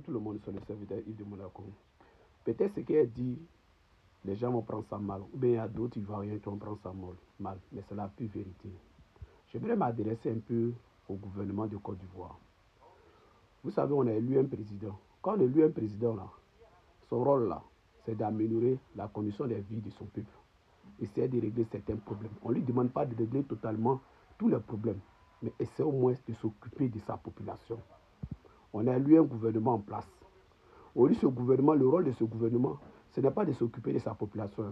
Tout le monde sur le serviteur Yves de Monaco. Peut-être ce qu'elle dit, les gens vont prendre ça mal. Ou bien il y a d'autres Ivoiriens qui vont prendre ça mal. Mais c'est la pure vérité. J'aimerais m'adresser un peu au gouvernement de Côte d'Ivoire. Vous savez, on a élu un président. Quand on élu un président, là, son rôle, là, c'est d'améliorer la condition de vie de son peuple. Essayer de régler certains problèmes. On ne lui demande pas de régler totalement tous les problèmes, mais essayer au moins de s'occuper de sa population. On a élu un gouvernement en place. Aujourd'hui, ce gouvernement, le rôle de ce gouvernement, ce n'est pas de s'occuper de sa population,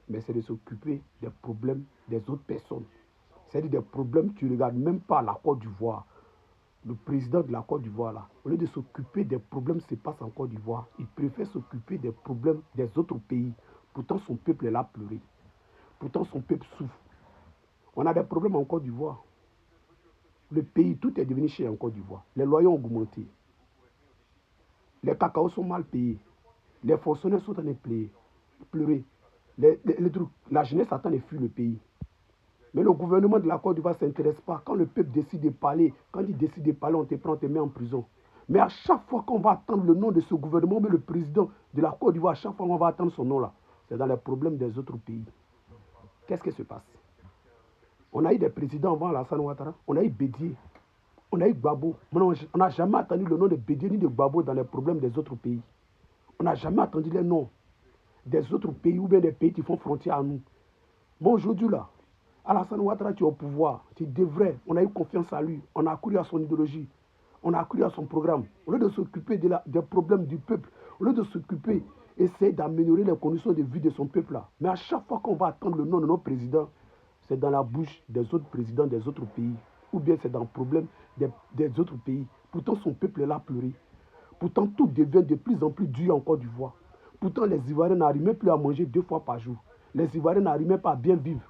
mais c'est de s'occuper des problèmes des autres personnes. C'est-à-dire des problèmes que tu ne regardes même pas à la Côte d'Ivoire. Le président de la Côte d'Ivoire, là, au lieu de s'occuper des problèmes qui se passent en Côte d'Ivoire, il préfère s'occuper des problèmes des autres pays. Pourtant, son peuple est là pleurer. Pourtant, son peuple souffre. On a des problèmes en Côte d'Ivoire. Le pays, tout est devenu cher en Côte d'Ivoire. Les loyers ont augmenté. Les cacaos sont mal payés. Les fonctionnaires sont en train de pleurer. La jeunesse attend de fuir le pays. Mais le gouvernement de la Côte d'Ivoire ne s'intéresse pas. Quand le peuple décide de parler, quand il décide de parler, on te prend, on te met en prison. Mais à chaque fois qu'on va attendre le nom de ce gouvernement, mais le président de la Côte d'Ivoire, à chaque fois qu'on va attendre son nom là, c'est dans les problèmes des autres pays. Qu'est-ce qui se passe? On a eu des présidents avant Alassane Ouattara, on a eu Bédié, on a eu Gbagbo. On n'a jamais attendu le nom de Bédié ni de Gbagbo dans les problèmes des autres pays. On n'a jamais attendu les noms des autres pays ou bien des pays qui font frontière à nous. Bon, aujourd'hui là, Alassane Ouattara, tu es au pouvoir, tu devrais, on a eu confiance à lui, on a accru à son idéologie, on a accru à son programme. Au lieu de s'occuper des problèmes du peuple, au lieu de s'occuper, essayer d'améliorer les conditions de vie de son peuple là. Mais à chaque fois qu'on va attendre le nom de notre président, c'est dans la bouche des autres présidents des autres pays, ou bien c'est dans le problème des autres pays. Pourtant, son peuple est là à pleurer. Pourtant, tout devient de plus en plus dur en Côte d'Ivoire. Pourtant, les Ivoiriens n'arrivent même plus à manger 2 fois par jour. Les Ivoiriens n'arrivent même pas à bien vivre.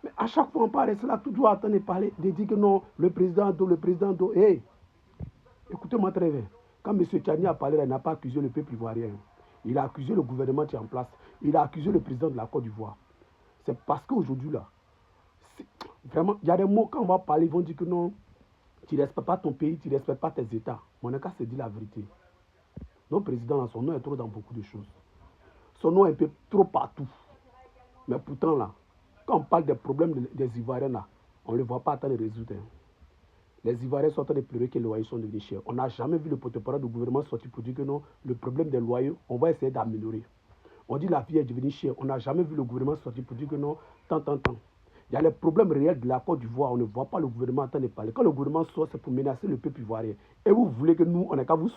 Mais à chaque fois, on parle de cela, toujours attendre de parler, de dire que non, le président Do. Hey, écoutez-moi très bien. Quand M. Tchani a parlé, il n'a pas accusé le peuple ivoirien. Il a accusé le gouvernement qui est en place. Il a accusé le président de la Côte d'Ivoire. C'est parce qu'aujourd'hui, là, vraiment, il y a des mots, quand on va parler, ils vont dire que non, tu ne respectes pas ton pays, tu ne respectes pas tes États. Mon cas, c'est dit la vérité. Notre président, son nom est trop dans beaucoup de choses. Son nom est un peu trop partout. Mais pourtant, là, quand on parle des problèmes des Ivoiriens, là, on ne les voit pas attendre de résoudre. Les Ivoiriens sont en train de pleurer que les loyers sont devenus chers. On n'a jamais vu le porte-parole du gouvernement sortir pour dire que non, le problème des loyers, on va essayer d'améliorer. On dit que la vie est devenue chère. On n'a jamais vu le gouvernement sortir pour dire que non, tant. Il y a les problèmes réels de la Côte d'Ivoire. On ne voit pas le gouvernement en train de parler. Quand le gouvernement sort, c'est pour menacer le peuple ivoirien. Et vous voulez que nous, on n'est qu'à vous